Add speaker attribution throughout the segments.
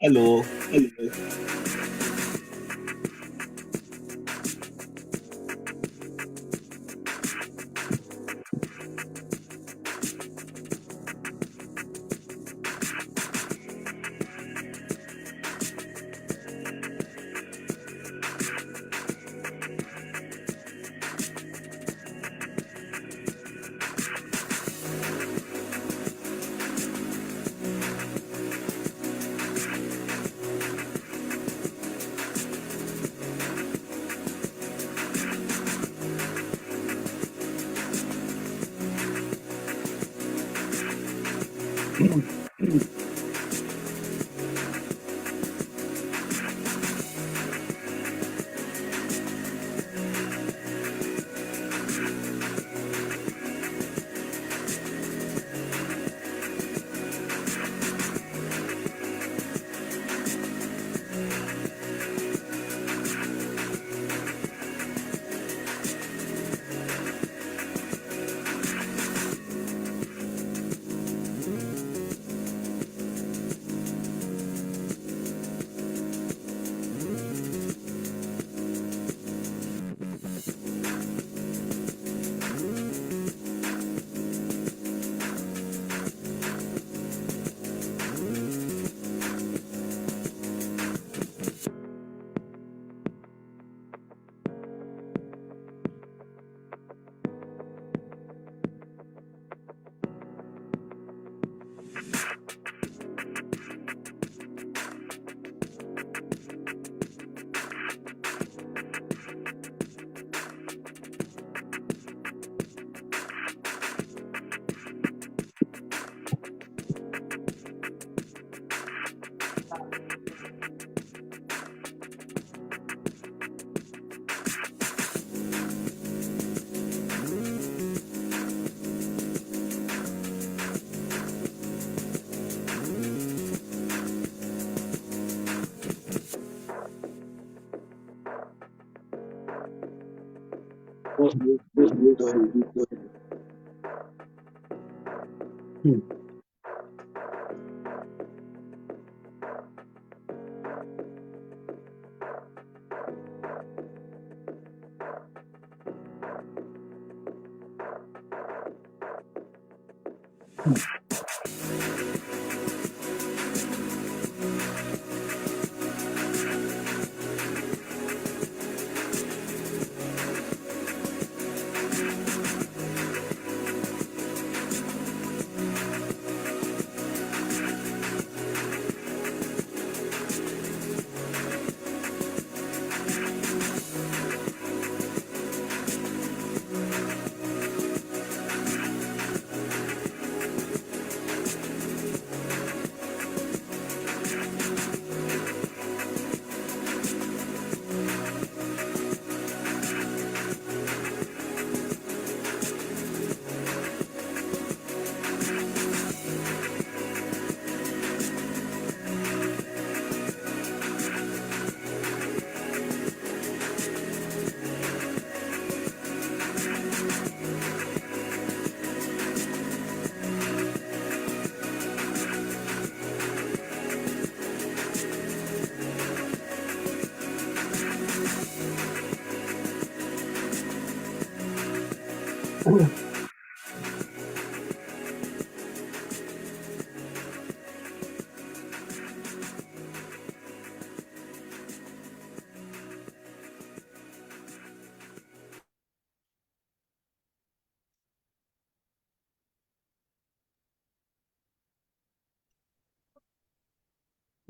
Speaker 1: Aló,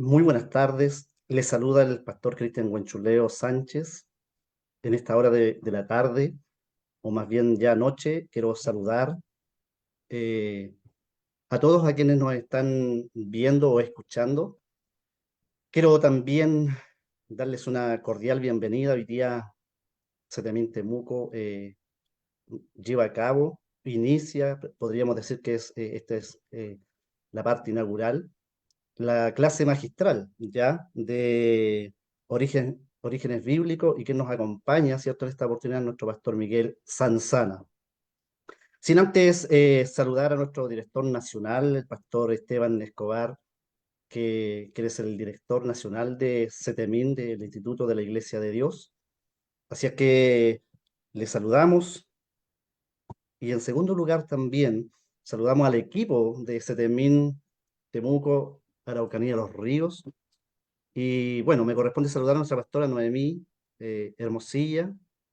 Speaker 2: Muy buenas tardes. Les saluda el pastor Cristian Huenchuleo Sánchez. En esta hora de la tarde, o más bien ya noche, quiero saludar eh, a todos a quienes nos están viendo o escuchando. Quiero también darles una cordial bienvenida. Hoy día Setemín Temuco lleva a cabo, inicia, podríamos decir que esta es la parte inaugural, la clase magistral, ¿ya? De orígenes bíblicos y que nos acompaña, ¿cierto? En esta oportunidad nuestro pastor Miguel Sanzana. Sin antes saludar a nuestro director nacional, el pastor Esteban Escobar, que eres el director nacional de CETEMIN, del Instituto de la Iglesia de Dios. Así es que le saludamos. Y en segundo lugar también saludamos al equipo de CETEMIN Temuco, Araucanía, Los Ríos. Y bueno, me corresponde saludar a nuestra pastora Noemí Hermosilla,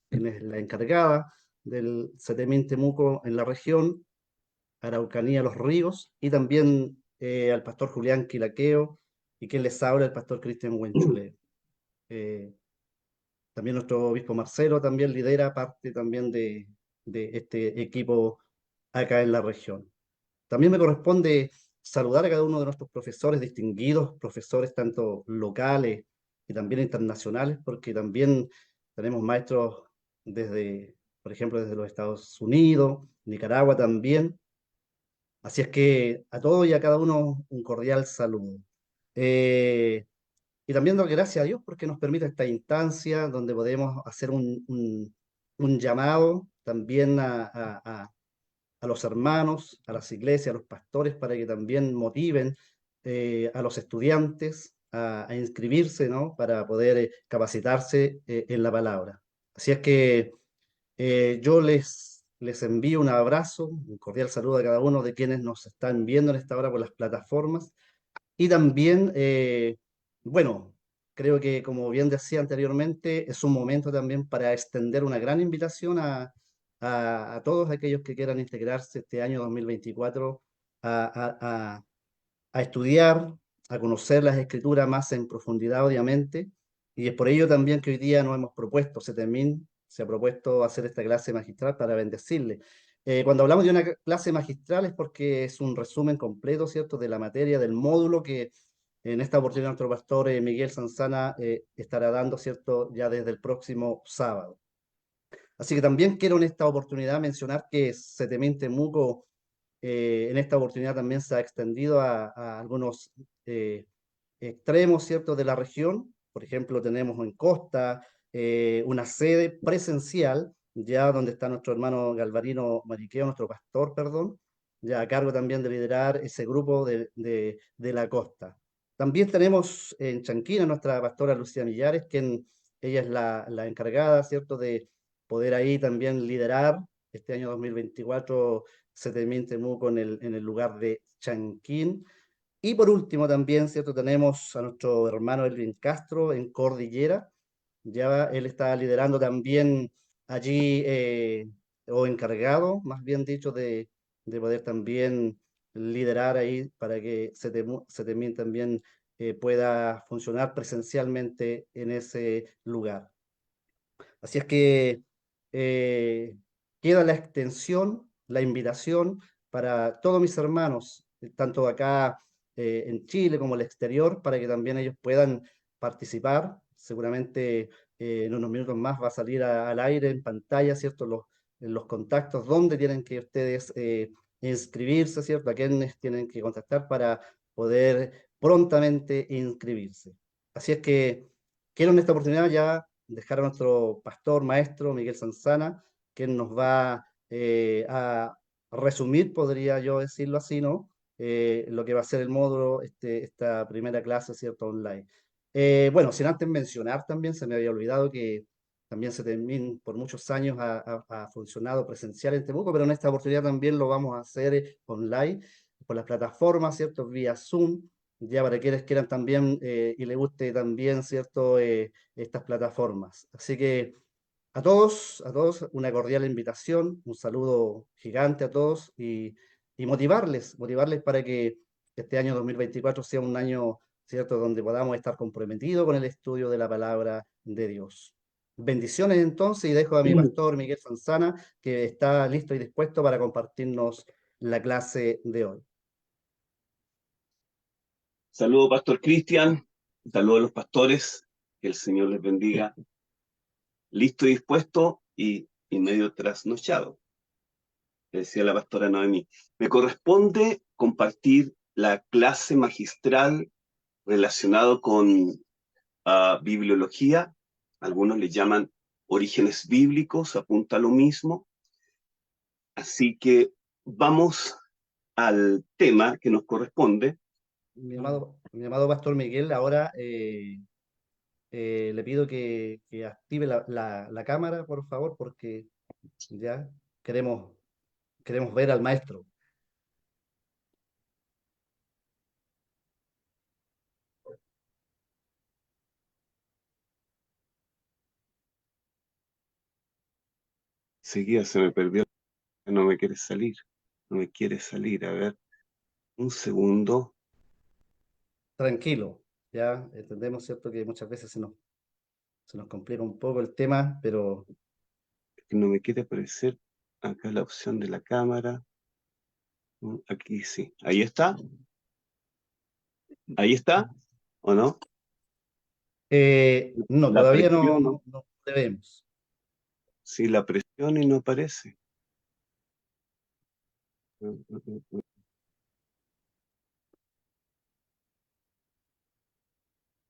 Speaker 2: quien es la encargada del CETEMIN Temuco en la región, Araucanía, Los Ríos, y también al pastor Julián Quilaqueo, y quien les habla, el pastor Cristian Huenchuleo. Eh, También nuestro obispo Marcelo también lidera parte también de este equipo acá en la región. También me corresponde saludar a cada uno de nuestros profesores distinguidos, profesores tanto locales y también internacionales, porque también tenemos maestros desde, por ejemplo, desde los Estados Unidos, Nicaragua también. Así es que a todos y a cada uno un cordial saludo. Eh, y también doy gracias a Dios porque nos permite esta instancia donde podemos hacer un llamado también a los hermanos, a las iglesias, a los pastores, para que también motiven a los estudiantes a inscribirse, ¿no? Para poder capacitarse en la palabra. Así es que yo les envío un abrazo, un cordial saludo a cada uno de quienes nos están viendo en esta hora por las plataformas. Y también, bueno, creo que como bien decía anteriormente, es un momento también para extender una gran invitación a todos aquellos que quieran integrarse este año 2024 a, a estudiar, a conocer las escrituras más en profundidad, obviamente. Y es por ello también que hoy día nos hemos propuesto, CETEMIN se ha propuesto hacer esta clase magistral para bendecirle. Cuando hablamos de una clase magistral es porque es un resumen completo, ¿cierto?, de la materia, del módulo que en esta oportunidad nuestro pastor Miguel Sanzana estará dando, ¿cierto?, ya desde el próximo sábado. Así que también quiero en esta oportunidad mencionar que CETEMIN Temuco en esta oportunidad también se ha extendido a algunos extremos, ¿cierto?, de la región. Por ejemplo, tenemos en Costa una sede presencial, ya donde está nuestro hermano Galvarino Mariqueo, nuestro pastor, perdón, ya a cargo también de liderar ese grupo de la costa. También tenemos en Chanquina nuestra pastora Lucía Millares, quien ella es la encargada, ¿cierto?, de poder ahí también liderar este año 2024 CETEMIN Temuco en el lugar de Chanquín. Y por último también, ¿cierto? Tenemos a nuestro hermano Elvin Castro en Cordillera. Ya él está liderando también allí, o encargado, más bien dicho, de poder también liderar ahí para que CETEMIN también pueda funcionar presencialmente en ese lugar. Así es que eh, queda la extensión, la invitación para todos mis hermanos, tanto acá en Chile como en el exterior, para que también ellos puedan participar. Seguramente en unos minutos más va a salir al aire en pantalla, ¿cierto? En los contactos donde tienen que ustedes inscribirse, ¿cierto? A quienes tienen que contactar para poder prontamente inscribirse. Así es que quiero en esta oportunidad ya dejar a nuestro pastor, maestro Miguel Sanzana, quien nos va a resumir, podría yo decirlo así, ¿no? Lo que va a ser el módulo, esta primera clase, ¿cierto? Online. Bueno, sin antes mencionar también, se me había olvidado que también CETEMIN por muchos años ha funcionado presencial en Temuco, pero en esta oportunidad también lo vamos a hacer online, por las plataformas, ¿cierto? Vía Zoom, ya para quienes quieran también y les guste también, ¿cierto? Estas plataformas. Así que a todos, una cordial invitación, un saludo gigante a todos y motivarles para que este año 2024 sea un año, ¿cierto?, donde podamos estar comprometidos con el estudio de la palabra de Dios. Bendiciones entonces y dejo a mi pastor Miguel Sanzana, que está listo y dispuesto para compartirnos la clase de hoy.
Speaker 1: Saludo, Pastor Cristian. Saludo a los pastores. Que el Señor les bendiga. Listo y dispuesto y medio trasnochado, decía la pastora Noemí. Me corresponde compartir la clase magistral relacionado con bibliología. Algunos le llaman orígenes bíblicos, apunta a lo mismo. Así que vamos al tema que nos corresponde.
Speaker 2: mi amado Pastor Miguel, ahora le pido que active la cámara, por favor, porque ya queremos, queremos ver al maestro.
Speaker 1: Seguía, se me perdió, no me quiere salir, no me quiere salir, a ver, un segundo,
Speaker 2: Tranquilo, ya entendemos, ¿cierto?, que muchas veces se nos complica un poco el tema, pero
Speaker 1: que no me quiere aparecer acá la opción de la cámara, aquí sí, ahí está, ¿o no?
Speaker 2: no,
Speaker 1: La
Speaker 2: todavía
Speaker 1: presión,
Speaker 2: no debemos.
Speaker 1: sí, la presión y no aparece.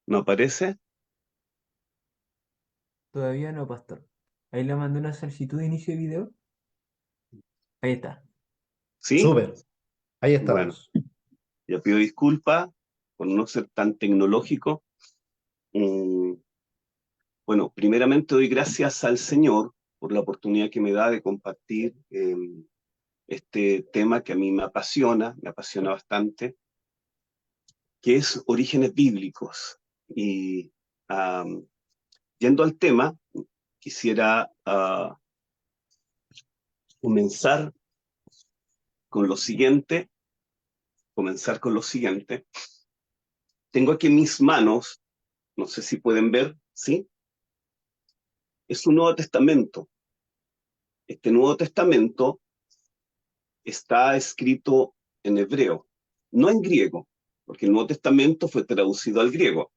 Speaker 1: ¿No aparece?
Speaker 3: Todavía no, pastor. Ahí le mandé una solicitud de inicio de video. Ahí está.
Speaker 1: ¿Sí?
Speaker 2: Súper, ahí
Speaker 1: Bueno,
Speaker 2: estamos.
Speaker 1: ya pido disculpas por no ser tan tecnológico. Mm, Bueno, primeramente doy gracias al Señor por la oportunidad que me da de compartir este tema que a mí me apasiona bastante, que es orígenes bíblicos. Y um, yendo al tema, quisiera comenzar con lo siguiente, comenzar con lo siguiente. Tengo aquí en mis manos, no sé si pueden ver, ¿sí? Es un Nuevo Testamento. Este Nuevo Testamento está escrito en hebreo, no en griego, porque el Nuevo Testamento fue traducido al griego.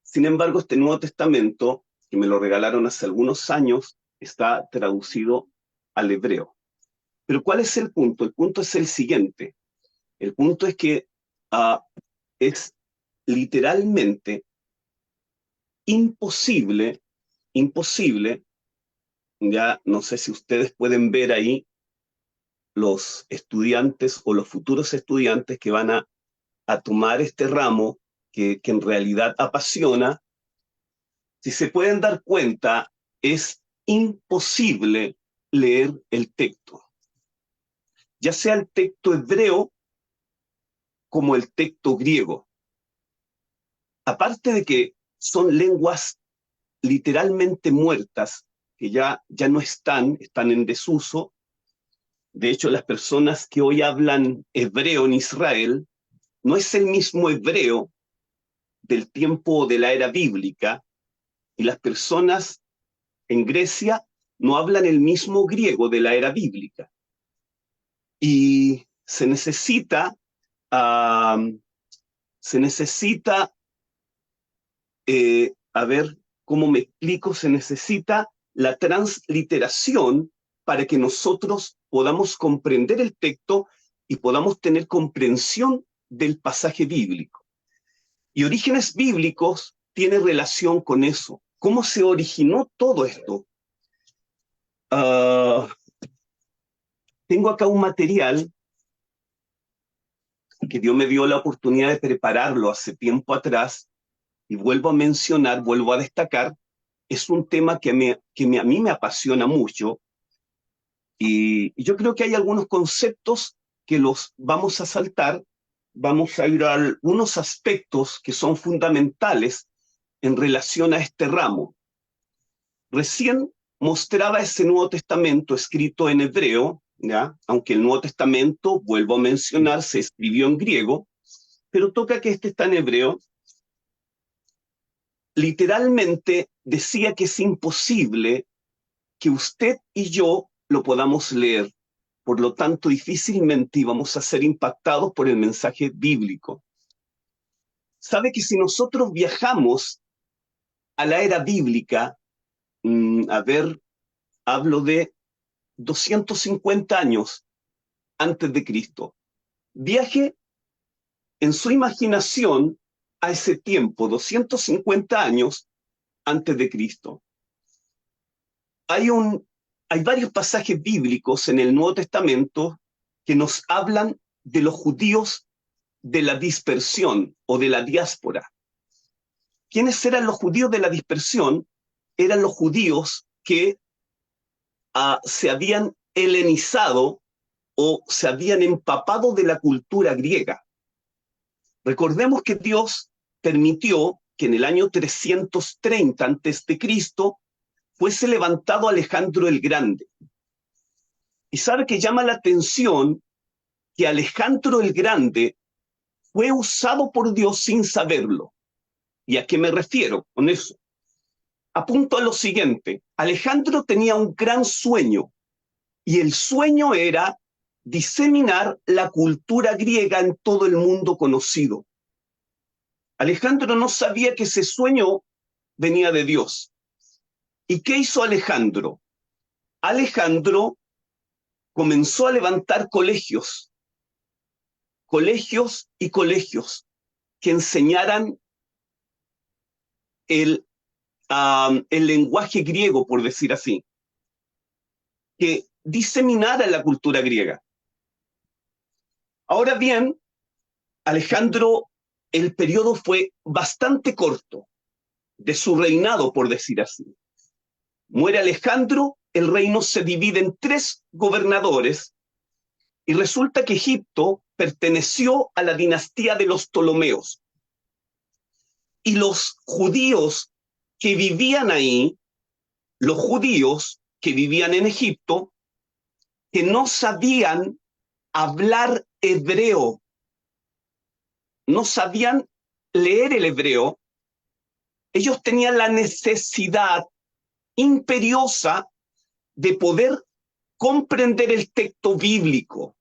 Speaker 1: Sin embargo, este Nuevo Testamento, que me lo regalaron hace algunos años, está traducido al hebreo. Pero ¿cuál es el punto? El punto es el siguiente. El punto es que es literalmente imposible, imposible, ya no sé si ustedes pueden ver ahí los estudiantes o los futuros estudiantes que van a tomar este ramo que en realidad apasiona. Si se pueden dar cuenta, es imposible leer el texto, ya sea el texto hebreo como el texto griego. Aparte de que son lenguas literalmente muertas, que ya no están en desuso. De hecho, las personas que hoy hablan hebreo en Israel no es el mismo hebreo del tiempo de la era bíblica, y las personas en Grecia no hablan el mismo griego de la era bíblica. Y uh, se necesita, a ver cómo me explico, se necesita la transliteración para que nosotros podamos comprender el texto y podamos tener comprensión del pasaje bíblico. Y Orígenes Bíblicos tiene relación con eso. ¿Cómo se originó todo esto? Uh, Tengo acá un material que Dios me dio la oportunidad de prepararlo hace tiempo atrás, y vuelvo a mencionar, vuelvo a destacar, es un tema que a mí me apasiona mucho, y yo creo que hay algunos conceptos que los vamos a saltar, vamos a ir a algunos aspectos que son fundamentales en relación a este ramo. Recién mostraba ese Nuevo Testamento escrito en hebreo, ¿ya? Aunque el Nuevo Testamento, vuelvo a mencionar, se escribió en griego, pero toca que este está en hebreo. Literalmente decía que es imposible que usted y yo lo podamos leer. Por lo tanto, difícilmente íbamos a ser impactados por el mensaje bíblico. Sabe que si nosotros viajamos a la era bíblica, a ver, hablo de 250 años antes de Cristo. Viaje en su imaginación a ese tiempo, 250 años antes de Cristo. Hay varios pasajes bíblicos en el Nuevo Testamento que nos hablan de los judíos de la dispersión o de la diáspora. ¿Quiénes eran los judíos de la dispersión? Eran los judíos que se habían helenizado o se habían empapado de la cultura griega. Recordemos que Dios permitió que en el año 330 a.C. fuese levantado Alejandro el Grande. Y sabe que llama la atención que Alejandro el Grande fue usado por Dios sin saberlo. ¿Y a qué me refiero con eso? Apunto a lo siguiente. Alejandro tenía un gran sueño, y el sueño era diseminar la cultura griega en todo el mundo conocido. Alejandro no sabía que ese sueño venía de Dios. ¿Y qué hizo Alejandro? Alejandro comenzó a levantar colegios y colegios que enseñaran el lenguaje griego, por decir así, que diseminara la cultura griega. Ahora bien, Alejandro, el periodo fue bastante corto de su reinado, por decir así. Muere Alejandro, el reino se divide en 3 gobernadores, y resulta que Egipto perteneció a la dinastía de los Ptolomeos. Y los judíos que vivían ahí, los judíos que vivían en Egipto, que no sabían hablar hebreo, no sabían leer el hebreo, ellos tenían la necesidad imperiosa de poder comprender el texto bíblico.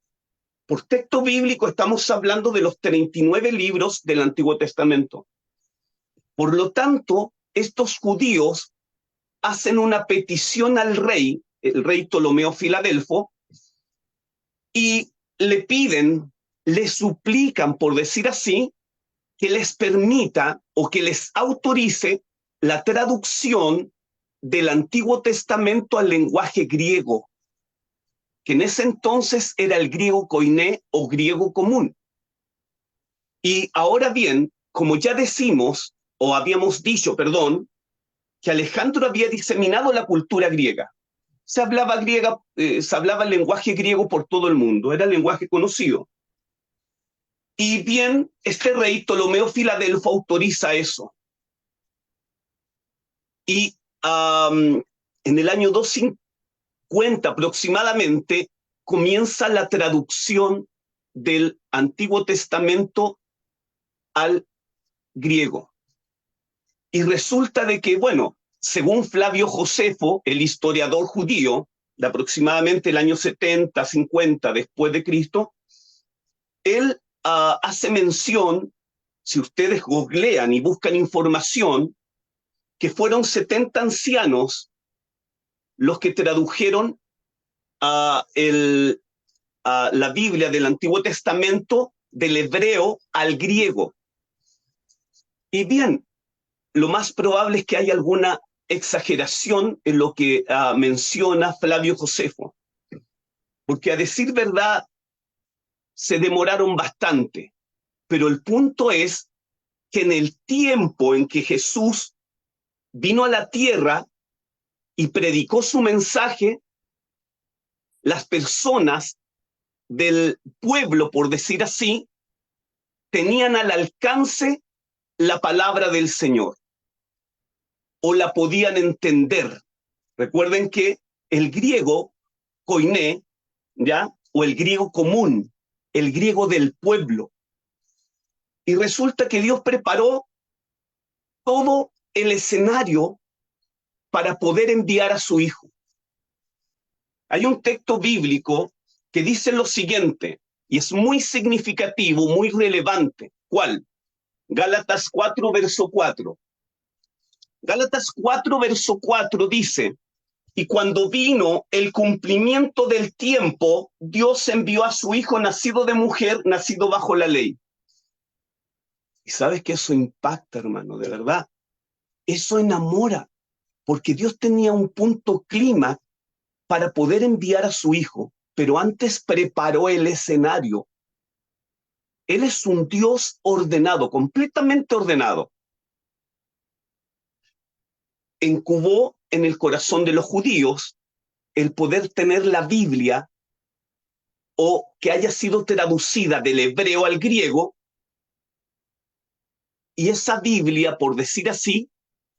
Speaker 1: Por texto bíblico estamos hablando de los 39 libros del Antiguo Testamento. Por lo tanto, estos judíos hacen una petición al rey, el rey Ptolomeo Filadelfo, y le piden, le suplican, por decir así, que les permita o que les autorice la traducción del Antiguo Testamento al lenguaje griego, que en ese entonces era el griego koiné o griego común. Y ahora bien, como ya decimos, o habíamos dicho, perdón, que Alejandro había diseminado la cultura griega. Se hablaba el lenguaje griego por todo el mundo, era el lenguaje conocido. Y bien, este rey Ptolomeo Filadelfo autoriza eso. Y en el año 250 aproximadamente comienza la traducción del Antiguo Testamento al griego. Y resulta de que, bueno, según Flavio Josefo, el historiador judío, de aproximadamente el año 70, 50 después de Cristo, él hace mención, si ustedes googlean y buscan información, que fueron 70 ancianos los que tradujeron la Biblia del Antiguo Testamento del hebreo al griego. Y bien, lo más probable es que haya alguna exageración en lo que menciona Flavio Josefo, porque a decir verdad se demoraron bastante, pero el punto es que en el tiempo en que Jesús vino a la tierra y predicó su mensaje, las personas del pueblo, por decir así, tenían al alcance la palabra del Señor, o la podían entender. Recuerden que el griego koiné, ¿ya? O el griego común, el griego del pueblo. Y resulta que Dios preparó todo el escenario para poder enviar a su Hijo. Hay un texto bíblico que dice lo siguiente, y es muy significativo, muy relevante. ¿Cuál? Gálatas 4, verso 4. Gálatas 4, verso 4 dice: y cuando vino el cumplimiento del tiempo, Dios envió a su Hijo nacido de mujer, nacido bajo la ley. Y sabes que eso impacta, hermano, de verdad. Eso enamora, porque Dios tenía un punto clima para poder enviar a su Hijo, pero antes preparó el escenario. Él es un Dios ordenado, completamente ordenado. Incubó en el corazón de los judíos el poder tener la Biblia, o que haya sido traducida del hebreo al griego, y esa Biblia, por decir así,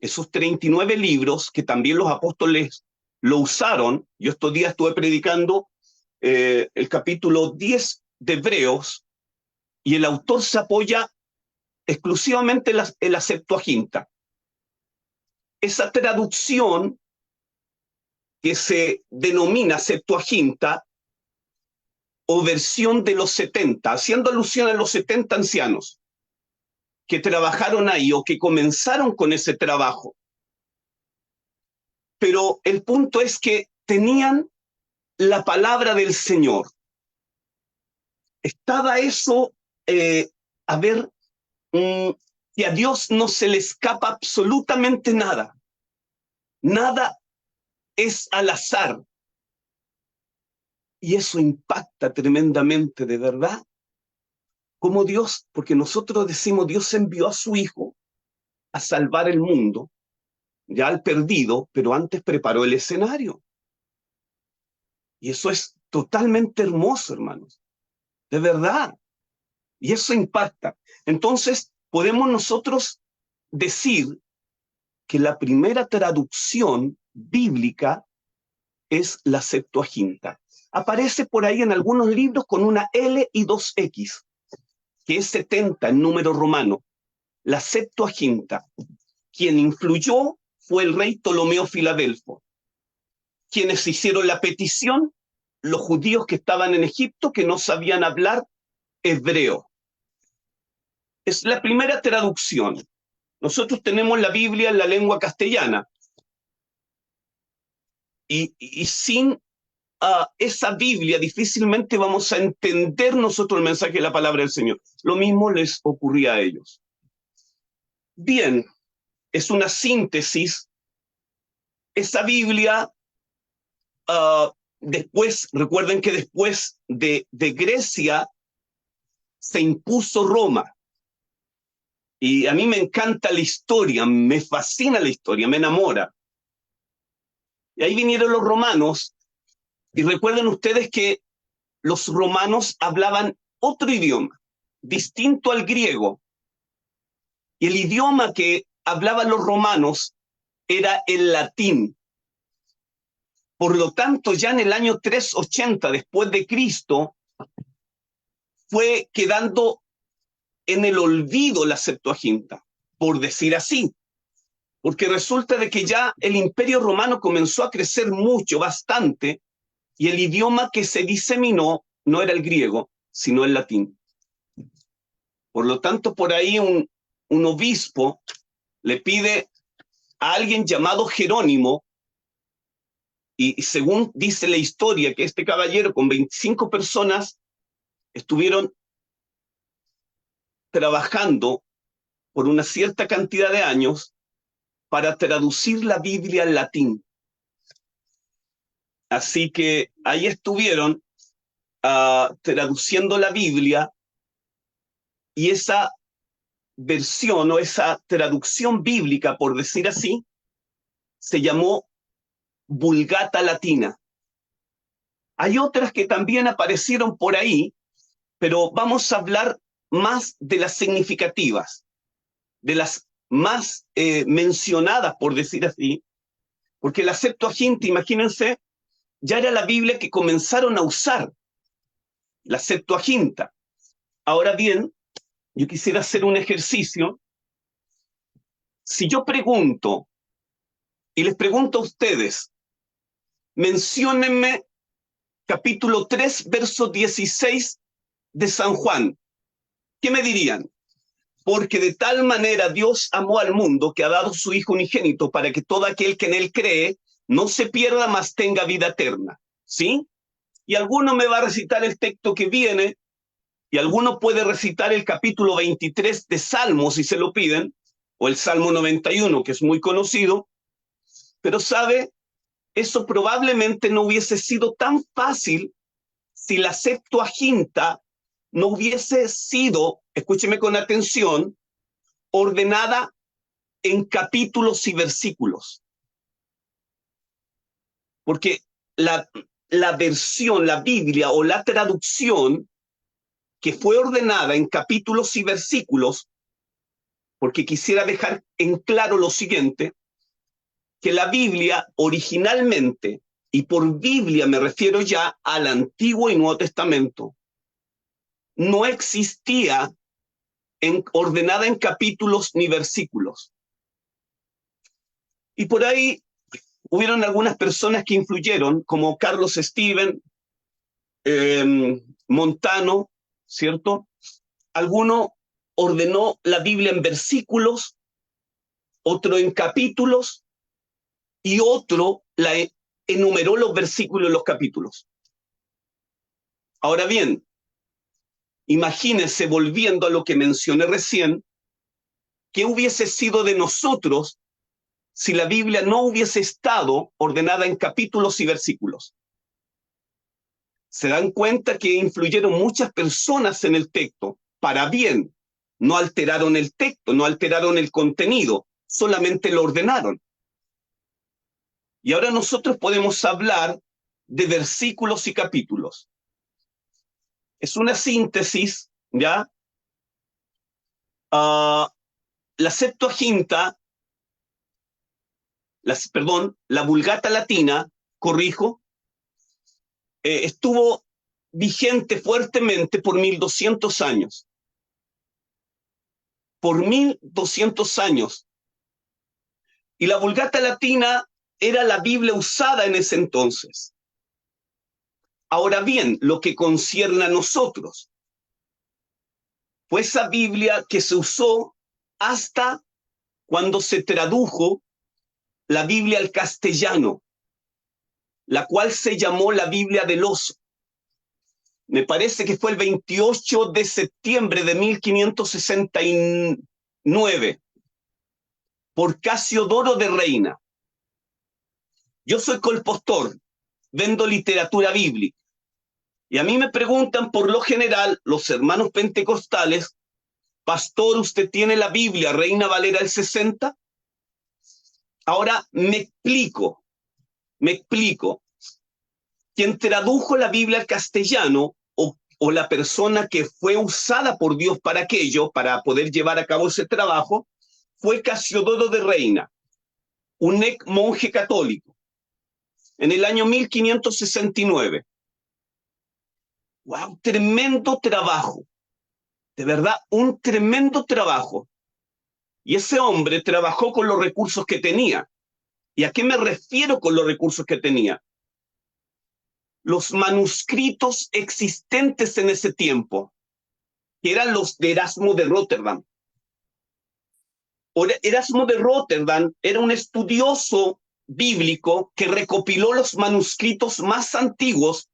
Speaker 1: esos 39 libros que también los apóstoles lo usaron. Yo estos días estuve predicando el capítulo 10 de Hebreos, y el autor se apoya exclusivamente en la Septuaginta. Esa traducción que se denomina Septuaginta o versión de los 70, haciendo alusión a los 70 ancianos que trabajaron ahí o que comenzaron con ese trabajo. Pero el punto es que tenían la palabra del Señor. Estaba eso, a ver, que a Dios no se le escapa absolutamente nada. Nada es al azar. Y eso impacta tremendamente, de verdad. Como Dios, porque nosotros decimos, Dios envió a su Hijo a salvar el mundo, ya al perdido, pero antes preparó el escenario. Y eso es totalmente hermoso, hermanos. De verdad. Y eso impacta. Entonces, podemos nosotros decir que la primera traducción bíblica es la Septuaginta. Aparece por ahí en algunos libros con una L y dos X, que es 70 en número romano. La Septuaginta. Quien influyó fue el rey Ptolomeo Filadelfo. Quienes hicieron la petición, los judíos que estaban en Egipto, que no sabían hablar hebreo. Es la primera traducción. Nosotros tenemos la Biblia en la lengua castellana. Y sin esa Biblia difícilmente vamos a entender nosotros el mensaje de la palabra del Señor. Lo mismo les ocurría a ellos. Bien, es una síntesis. Esa Biblia, después, recuerden que después de Grecia se impuso Roma. Y a mí me encanta la historia, me fascina la historia, me enamora. Y ahí vinieron los romanos, y recuerden ustedes que los romanos hablaban otro idioma, distinto al griego. Y el idioma que hablaban los romanos era el latín. Por lo tanto, ya en el año 380 después de Cristo, fue quedando en el olvido la Septuaginta, por decir así. Porque resulta de que ya el Imperio Romano comenzó a crecer mucho, bastante, y el idioma que se diseminó no era el griego, sino el latín. Por lo tanto, por ahí un obispo le pide a alguien llamado Jerónimo, y según dice la historia, que este caballero con 25 personas estuvieron trabajando por una cierta cantidad de años para traducir la Biblia al latín. Así que ahí estuvieron traduciendo la Biblia, y esa versión o esa traducción bíblica, por decir así, se llamó Vulgata Latina. Hay otras que también aparecieron por ahí, pero vamos a hablar más de las significativas, de las más mencionadas, por decir así, porque la Septuaginta, imagínense, ya era la Biblia que comenzaron a usar, la Septuaginta. Ahora bien, yo quisiera hacer un ejercicio. Si yo pregunto, y les pregunto a ustedes, menciónenme capítulo 3, verso 16 de San Juan, ¿qué me dirían? Porque de tal manera Dios amó al mundo que ha dado su Hijo unigénito para que todo aquel que en él cree no se pierda, mas tenga vida eterna. ¿Sí? Y alguno me va a recitar el texto que viene, y alguno puede recitar el capítulo 23 de Salmos si se lo piden, o el Salmo 91, que es muy conocido, pero sabe, eso probablemente no hubiese sido tan fácil si la Septuaginta no hubiese sido, escúcheme con atención, ordenada en capítulos y versículos. Porque la versión, la Biblia o la traducción que fue ordenada en capítulos y versículos, porque quisiera dejar en claro lo siguiente, que la Biblia originalmente, y por Biblia me refiero ya al Antiguo y Nuevo Testamento, no existía ordenada en capítulos ni versículos. Y por ahí hubieron algunas personas que influyeron, como Carlos Steven, Montano, ¿cierto? Alguno ordenó la Biblia en versículos, otro en capítulos, y otro la enumeró los versículos y los capítulos. Ahora bien, imagínense, volviendo a lo que mencioné recién, ¿qué hubiese sido de nosotros si la Biblia no hubiese estado ordenada en capítulos y versículos? Se dan cuenta que influyeron muchas personas en el texto, para bien. No alteraron el texto, no alteraron el contenido, solamente lo ordenaron. Y ahora nosotros podemos hablar de versículos y capítulos. Es una síntesis, ¿ya? La Septuaginta, la Vulgata Latina, corrijo, estuvo vigente fuertemente por 1200 años. Por 1200 años. Y la Vulgata Latina era la Biblia usada en ese entonces. Ahora bien, lo que concierne a nosotros, fue esa Biblia que se usó hasta cuando se tradujo la Biblia al castellano, la cual se llamó la Biblia del Oso. Me parece que fue el 28 de septiembre de 1569, por Casiodoro de Reina. Yo soy colpostor, vendo literatura bíblica, y a mí me preguntan por lo general los hermanos pentecostales, pastor, ¿usted tiene la Biblia Reina Valera del 60? Ahora me explico. Quien tradujo la Biblia al castellano o la persona que fue usada por Dios para aquello, para poder llevar a cabo ese trabajo, fue Casiodoro de Reina, un monje católico, en el año 1569. ¡Wow! Tremendo trabajo. De verdad, un tremendo trabajo. Y ese hombre trabajó con los recursos que tenía. ¿Y a qué me refiero con los recursos que tenía? Los manuscritos existentes en ese tiempo, que eran los de Erasmo de Rotterdam. Erasmo de Rotterdam era un estudioso bíblico que recopiló los manuscritos más antiguos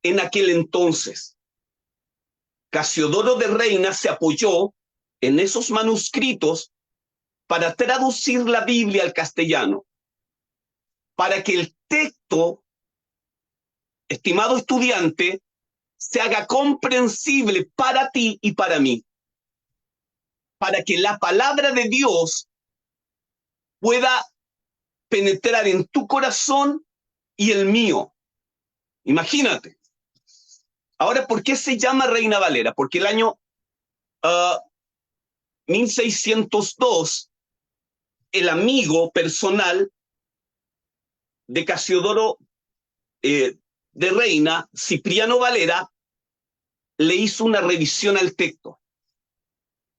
Speaker 1: en aquel entonces. Casiodoro de Reina se apoyó en esos manuscritos para traducir la Biblia al castellano, para que el texto, estimado estudiante, se haga comprensible para ti y para mí, para que la palabra de Dios pueda penetrar en tu corazón y el mío. Imagínate. Ahora, ¿por qué se llama Reina Valera? Porque el año 1602, el amigo personal de Casiodoro de Reina, Cipriano Valera, le hizo una revisión al texto.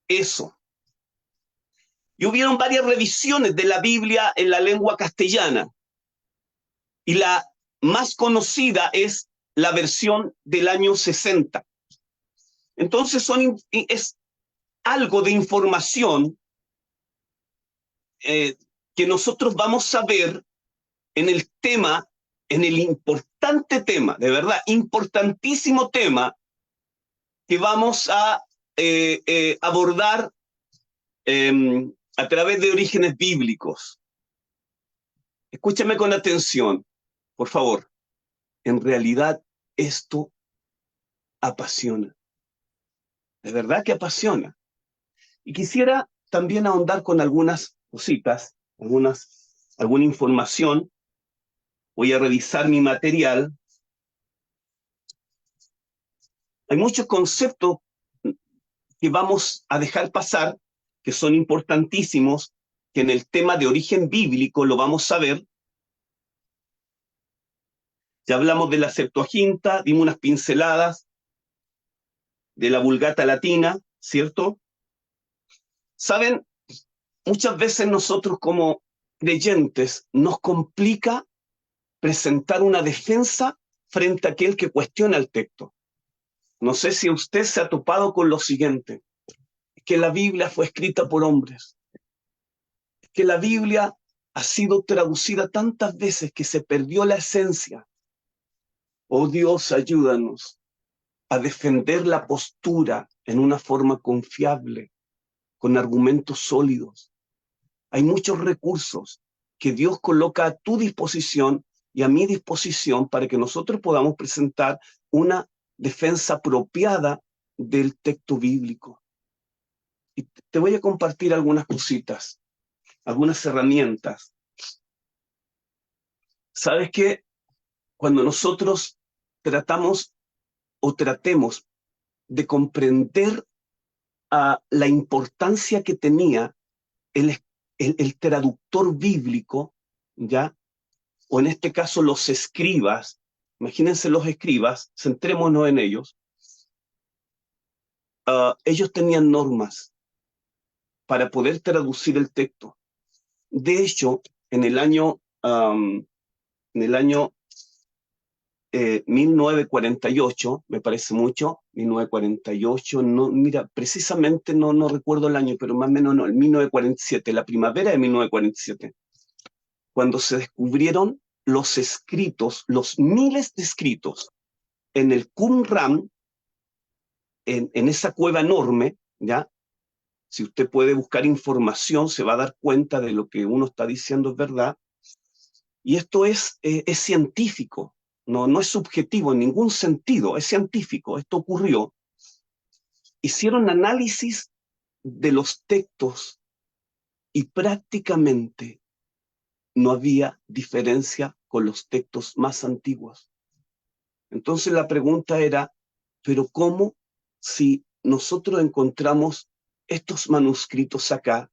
Speaker 1: Eso. Y hubieron varias revisiones de la Biblia en la lengua castellana. Y la más conocida es la versión del año 60. Entonces es algo de información que nosotros vamos a ver en el tema, en el importante tema, de verdad, importantísimo tema que vamos a abordar a través de orígenes bíblicos. Escúchame con atención, por favor. En realidad, esto apasiona. de verdad que apasiona. Y quisiera también ahondar con algunas cositas, alguna información. Voy a revisar mi material. Hay muchos conceptos que vamos a dejar pasar, que son importantísimos, que en el tema de origen bíblico lo vamos a ver. Ya hablamos de la Septuaginta, dimos unas pinceladas de la Vulgata Latina, ¿cierto? Saben, muchas veces nosotros como creyentes nos complica presentar una defensa frente a aquel que cuestiona el texto. No sé si usted se ha topado con lo siguiente, que la Biblia fue escrita por hombres, que la Biblia ha sido traducida tantas veces que se perdió la esencia. Oh Dios, ayúdanos a defender la postura en una forma confiable, con argumentos sólidos. Hay muchos recursos que Dios coloca a tu disposición y a mi disposición para que nosotros podamos presentar una defensa apropiada del texto bíblico. Y te voy a compartir algunas cositas, algunas herramientas. ¿Sabes qué? Cuando nosotros tratemos de comprender la importancia que tenía el traductor bíblico, ¿ya? O en este caso los escribas, imagínense los escribas, centrémonos en ellos. Ellos tenían normas para poder traducir el texto. De hecho, en el año 1948, me parece mucho, 1948, no, mira, precisamente no recuerdo el año, pero más o menos no, el 1947, la primavera de 1947, cuando se descubrieron los escritos, los miles de escritos en el Qumran, en esa cueva enorme, ¿ya? Si usted puede buscar información, se va a dar cuenta de lo que uno está diciendo es verdad. Y esto es científico, no es subjetivo en ningún sentido, es científico. Esto ocurrió. Hicieron análisis de los textos y prácticamente no había diferencia con los textos más antiguos. Entonces la pregunta era, ¿pero cómo si nosotros encontramos estos manuscritos acá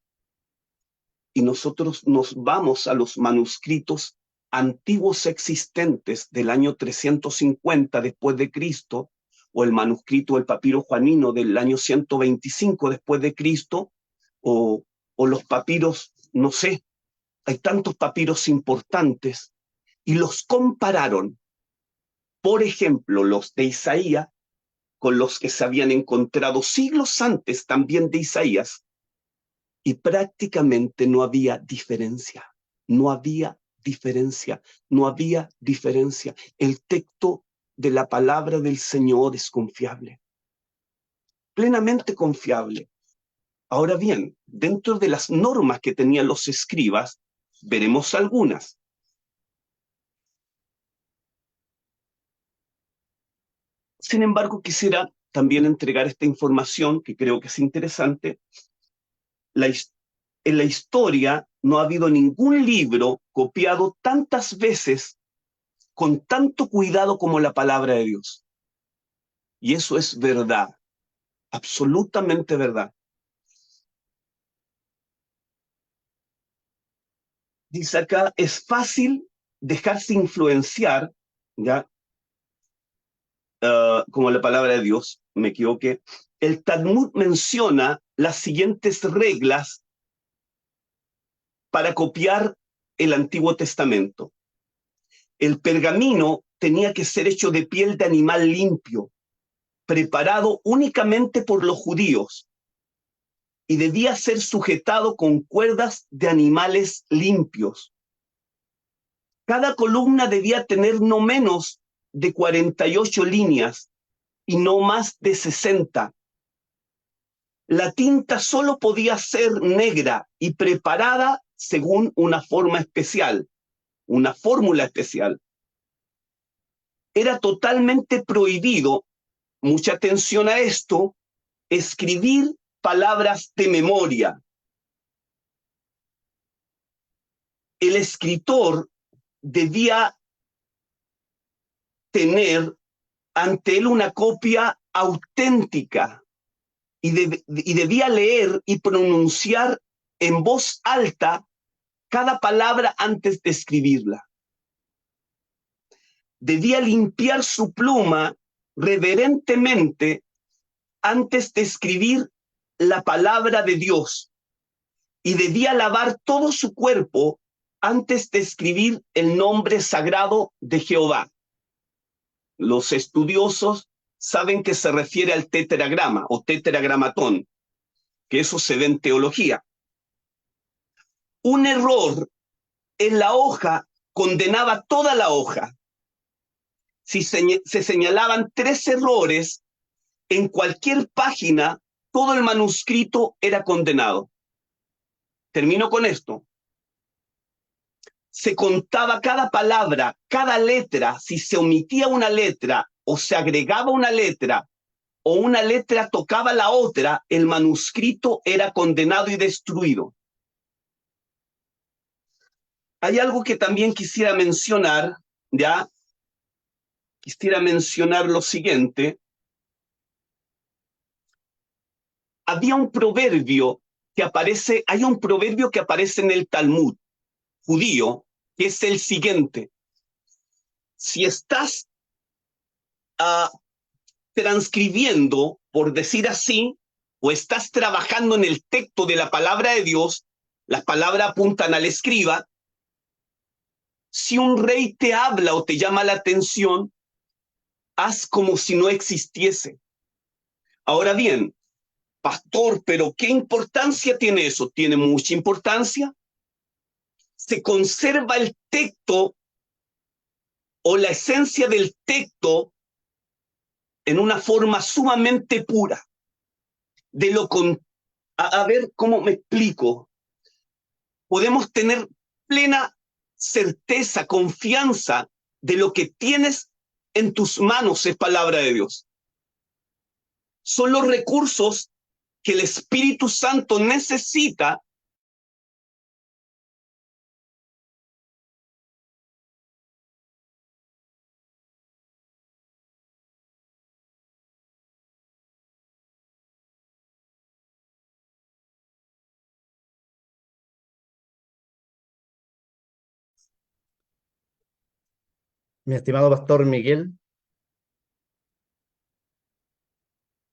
Speaker 1: y nosotros nos vamos a los manuscritos antiguos existentes del año 350 después de Cristo, o el manuscrito del papiro juanino del año 125 después de Cristo, o los papiros, no sé, hay tantos papiros importantes, y los compararon, por ejemplo, los de Isaías, con los que se habían encontrado siglos antes también de Isaías, y prácticamente no había diferencia, no había diferencia, no había diferencia. El texto de la palabra del Señor es confiable, plenamente confiable. Ahora bien, dentro de las normas que tenían los escribas, veremos algunas. Sin embargo, quisiera también entregar esta información que creo que es interesante. En la historia no ha habido ningún libro copiado tantas veces con tanto cuidado como la palabra de Dios. Y eso es verdad, absolutamente verdad. Dice acá, es fácil dejarse influenciar, ¿ya? Como la palabra de Dios, me equivoqué. El Talmud menciona las siguientes reglas para copiar el Antiguo Testamento. El pergamino tenía que ser hecho de piel de animal limpio, preparado únicamente por los judíos, y debía ser sujetado con cuerdas de animales limpios. Cada columna debía tener no menos de 48 líneas y no más de 60. La tinta solo podía ser negra y preparada según una forma especial, una fórmula especial. Era totalmente prohibido, mucha atención a esto, escribir palabras de memoria. El escritor debía tener ante él una copia auténtica y debía leer y pronunciar en voz alta cada palabra antes de escribirla. Debía limpiar su pluma reverentemente antes de escribir la palabra de Dios y debía lavar todo su cuerpo antes de escribir el nombre sagrado de Jehová. Los estudiosos saben que se refiere al tetragrama o tetragramatón, que eso se ve en teología. Un error en la hoja condenaba toda la hoja. Si se señalaban 3 errores en cualquier página, todo el manuscrito era condenado. Termino con esto. Se contaba cada palabra, cada letra. Si se omitía una letra o se agregaba una letra o una letra tocaba la otra, el manuscrito era condenado y destruido. Hay algo que también quisiera mencionar, ¿ya? Quisiera mencionar lo siguiente. Hay un proverbio que aparece en el Talmud judío, que es el siguiente. Si estás transcribiendo, por decir así, o estás trabajando en el texto de la palabra de Dios, las palabras apuntan al escriba. Si un rey te habla o te llama la atención, haz como si no existiese. Ahora bien, pastor, pero ¿qué importancia tiene eso? ¿Tiene mucha importancia? Se conserva el texto o la esencia del texto en una forma sumamente pura. A ver cómo me explico. Podemos tener plena certeza, confianza de lo que tienes en tus manos es palabra de Dios. Son los recursos que el Espíritu Santo necesita
Speaker 2: Mi estimado pastor Miguel,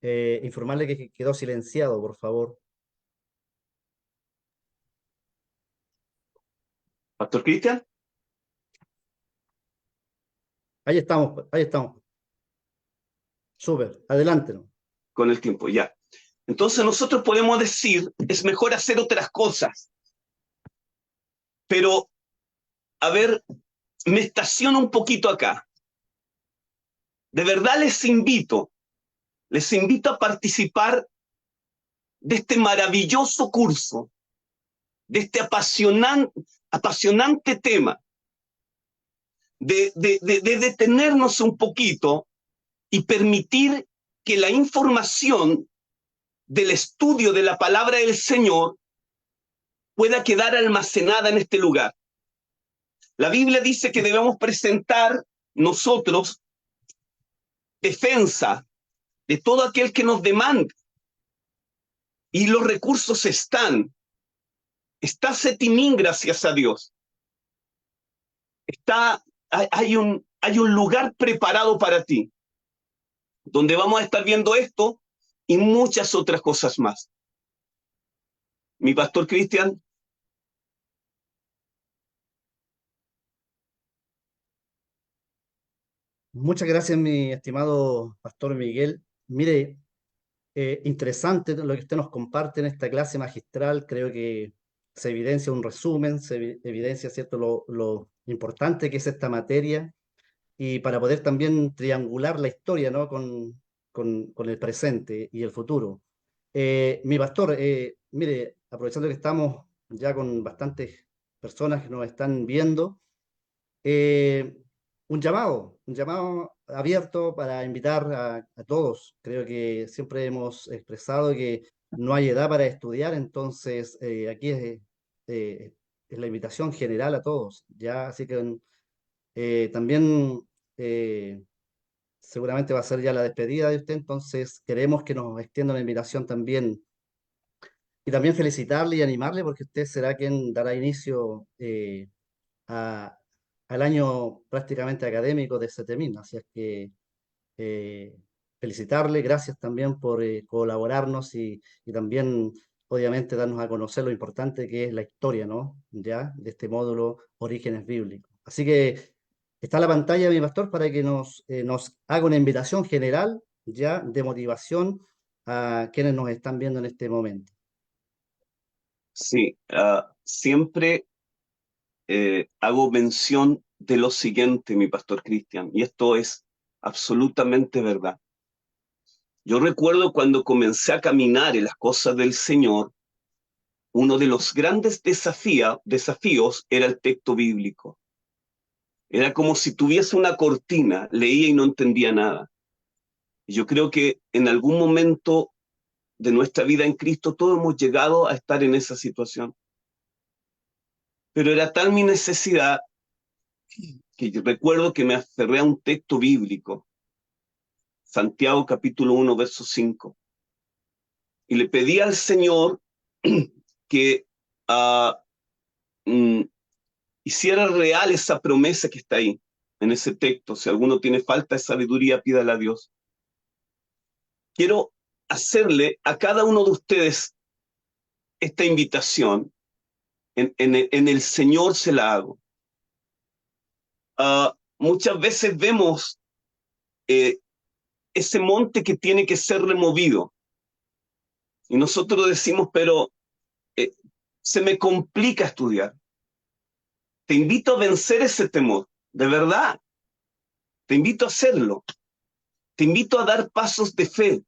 Speaker 2: informarle que quedó silenciado, por favor.
Speaker 1: Pastor Cristian,
Speaker 2: Ahí estamos, ahí estamos. Súper, adelante, ¿no?
Speaker 1: con el tiempo, ya. Entonces nosotros podemos decir, es mejor hacer otras cosas. Pero, a ver, me estaciono un poquito acá. De verdad les invito a participar de este maravilloso curso, de este apasionante tema, de detenernos un poquito y permitir que la información del estudio de la palabra del Señor pueda quedar almacenada en este lugar. La Biblia dice que debemos presentar nosotros defensa de todo aquel que nos demande. Y los recursos están. Está Setimín, gracias a Dios. Hay un lugar preparado para ti, donde vamos a estar viendo esto y muchas otras cosas más. Mi pastor Cristian.
Speaker 2: Muchas gracias, mi estimado pastor Miguel. Mire, interesante lo que usted nos comparte en esta clase magistral. Creo que se evidencia un resumen, evidencia, ¿cierto?, lo importante que es esta materia y para poder también triangular la historia, ¿no?, con el presente y el futuro. Mi pastor, mire, aprovechando que estamos ya con bastantes personas que nos están viendo, un llamado abierto para invitar a todos. Creo que siempre hemos expresado que no hay edad para estudiar, entonces aquí eh, es la invitación general a todos, ¿ya? Así que también seguramente va a ser ya la despedida de usted, entonces queremos que nos extienda una invitación también y también felicitarle y animarle porque usted será quien dará inicio a- al año prácticamente académico de CETEMIN. Así es que eh, felicitarle, gracias también por colaborarnos y también obviamente darnos a conocer lo importante que es la historia, ¿no? Ya, de este módulo Orígenes Bíblicos. Así que está la pantalla, mi pastor, para que nos haga una invitación general ya de motivación a quienes nos están viendo en este momento.
Speaker 1: Sí, siempre hago mención de lo siguiente, mi pastor Cristian, y esto es absolutamente verdad. Yo recuerdo cuando comencé a caminar en las cosas del Señor, uno de los grandes desafíos era el texto bíblico. Era como si tuviese una cortina, leía y no entendía nada. Y yo creo que en algún momento de nuestra vida en Cristo todos hemos llegado a estar en esa situación. Pero era tal mi necesidad que yo recuerdo que me aferré a un texto bíblico, Santiago capítulo 1, verso 5, y le pedí al Señor que ah, mm, hiciera real esa promesa que está ahí, en ese texto. Si alguno tiene falta de sabiduría, pídala a Dios. Quiero hacerle a cada uno de ustedes esta invitación, en el Señor se la hago. Muchas veces vemos eh, ese monte que tiene que ser removido, y nosotros decimos, pero eh, se me complica estudiar. Te invito a vencer ese temor, de verdad. Te invito a hacerlo. Te invito a dar pasos de fe.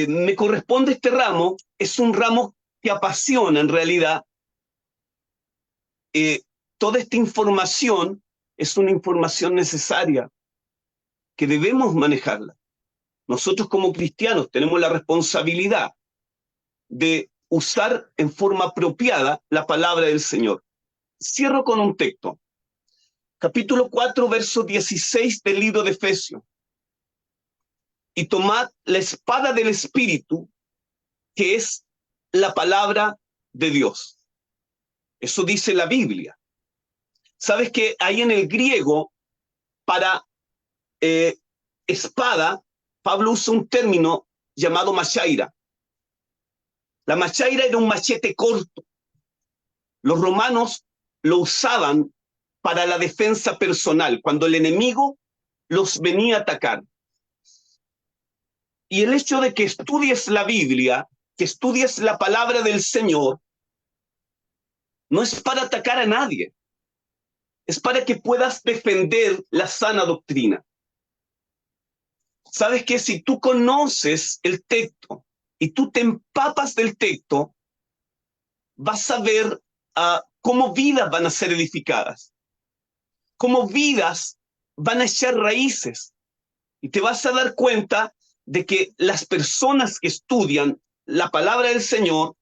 Speaker 1: Me corresponde este ramo, es un ramo que apasiona en realidad. Eh, Toda esta información es una información necesaria que debemos manejarla. Nosotros como cristianos tenemos la responsabilidad de usar en forma apropiada la palabra del Señor. Cierro con un texto. Capítulo 4, verso 16 del libro de Efesios. Y tomad la espada del Espíritu, que es la palabra de Dios. Eso dice la Biblia. ¿Sabes que ahí en el griego, para eh, espada, Pablo usa un término llamado machaira? La machaira era un machete corto. Los romanos lo usaban para la defensa personal, cuando el enemigo los venía a atacar. Y el hecho de que estudies la Biblia, que estudies la palabra del Señor, no es para atacar a nadie, es para que puedas defender la sana doctrina. Sabes que si tú conoces el texto y tú te empapas del texto, vas a ver cómo vidas van a ser edificadas, cómo vidas van a echar raíces, y te vas a dar cuenta de que las personas que estudian la palabra del Señor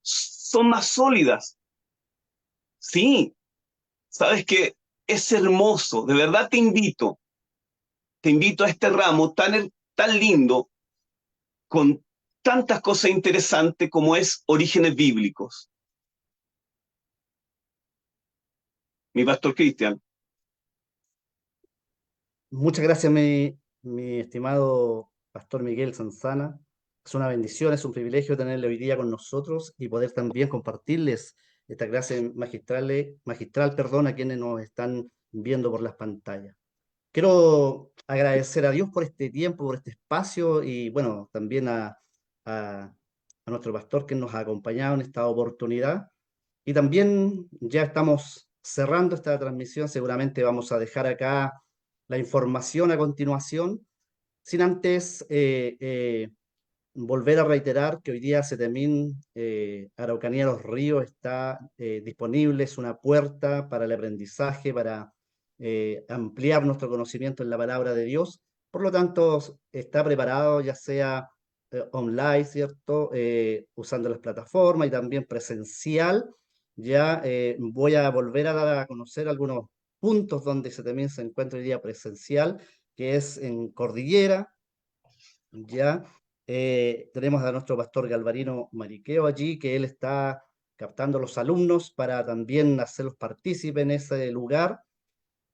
Speaker 1: son más sólidas. Sí, sabes que es hermoso, de verdad te invito a este ramo tan lindo, con tantas cosas interesantes como es Orígenes Bíblicos. Mi pastor Cristian.
Speaker 2: Muchas gracias, mi estimado pastor Miguel Sanzana. Es una bendición, es un privilegio tenerle hoy día con nosotros y poder también compartirles esta clase magistral, perdón, a quienes nos están viendo por las pantallas. Quiero agradecer a Dios por este tiempo, por este espacio y bueno, también a, a nuestro pastor que nos ha acompañado en esta oportunidad. Y también ya estamos cerrando esta transmisión, seguramente vamos a dejar acá la información a continuación, sin antes volver a reiterar que hoy día Setemín, Araucanía Los Ríos, está disponible, es una puerta para el aprendizaje, para ampliar nuestro conocimiento en la palabra de Dios. Por lo tanto, está preparado ya sea online, ¿cierto? Usando las plataformas y también presencial. Ya voy a volver a dar a conocer algunos puntos donde Setemín se encuentra hoy día presencial, que es en Cordillera, ya tenemos a nuestro pastor Galvarino Mariqueo allí, que él está captando los alumnos para también hacerlos partícipes en ese lugar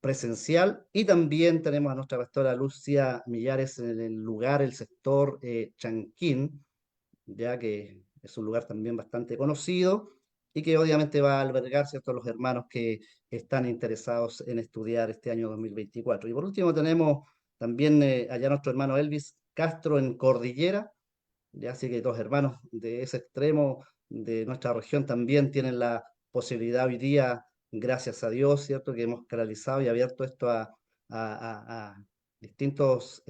Speaker 2: presencial. Y también tenemos a nuestra pastora Lucia Millares en el lugar, el sector Chanquín, ya que es un lugar también bastante conocido y que obviamente va a albergar, ¿cierto?, los hermanos que están interesados en estudiar este año 2024. Y por último tenemos también allá nuestro hermano Elvis Castro en Cordillera, ya así que dos hermanos de ese extremo de nuestra región también tienen la posibilidad hoy día, gracias a Dios, ¿cierto?, que hemos canalizado y abierto esto a distintos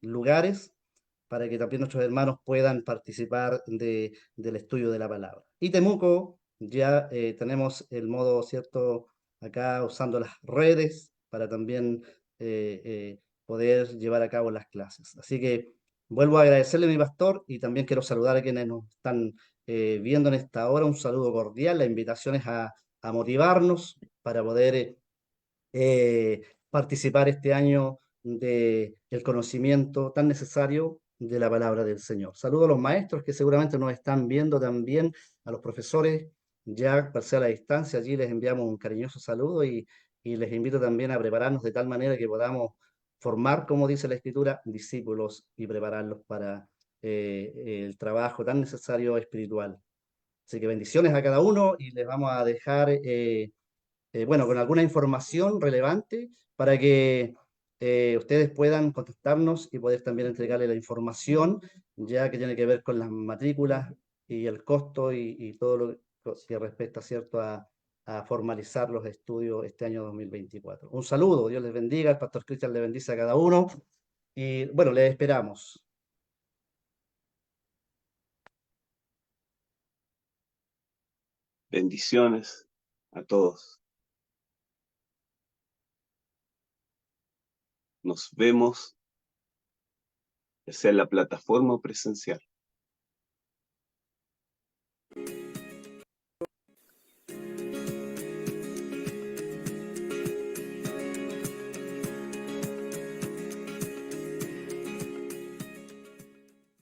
Speaker 2: lugares para que también nuestros hermanos puedan participar del estudio de la palabra. Y Temuco, ya tenemos el modo, ¿cierto?, acá usando las redes para también poder llevar a cabo las clases. Así que vuelvo a agradecerle a mi pastor y también quiero saludar a quienes nos están viendo en esta hora. Un saludo cordial, la invitación es a motivarnos para poder participar este año del conocimiento tan necesario de la palabra del Señor. Saludo a los maestros que seguramente nos están viendo también, a los profesores, ya sea a la distancia, allí les enviamos un cariñoso saludo y les invito también a prepararnos de tal manera que podamos formar, como dice la Escritura, discípulos y prepararlos para el trabajo tan necesario espiritual. Así que bendiciones a cada uno y les vamos a dejar bueno, con alguna información relevante para que ustedes puedan contactarnos y poder también entregarle la información, ya que tiene que ver con las matrículas y el costo y todo lo que respecta, ¿cierto?, a formalizar los estudios este año 2024. Un saludo, Dios les bendiga, el pastor Cristian le bendice a cada uno y bueno, les esperamos.
Speaker 1: Bendiciones a todos. Nos vemos, ya sea en la plataforma o presencial.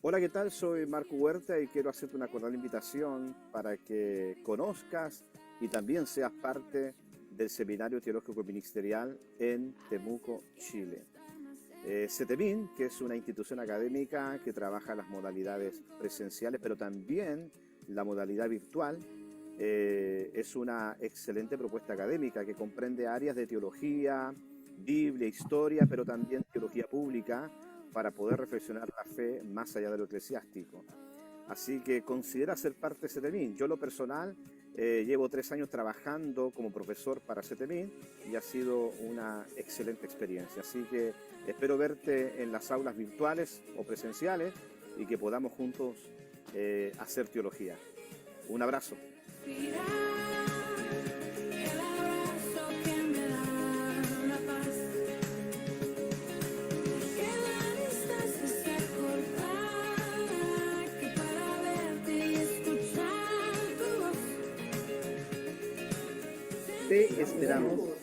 Speaker 4: Hola, ¿qué tal? Soy Marco Huerta y quiero hacerte una cordial invitación para que conozcas y también seas parte del Seminario Teológico Ministerial en Temuco, Chile. Setemín, que es una institución académica que trabaja las modalidades presenciales, pero también la modalidad virtual, es una excelente propuesta académica que comprende áreas de teología, Biblia, historia, pero también teología pública, para poder reflexionar la fe más allá de lo eclesiástico. Así que considera ser parte de Setemín. Yo, lo personal, llevo 3 años trabajando como profesor para Setemín y ha sido una excelente experiencia. Así que espero verte en las aulas virtuales o presenciales y que podamos juntos hacer teología. Un abrazo. Te esperamos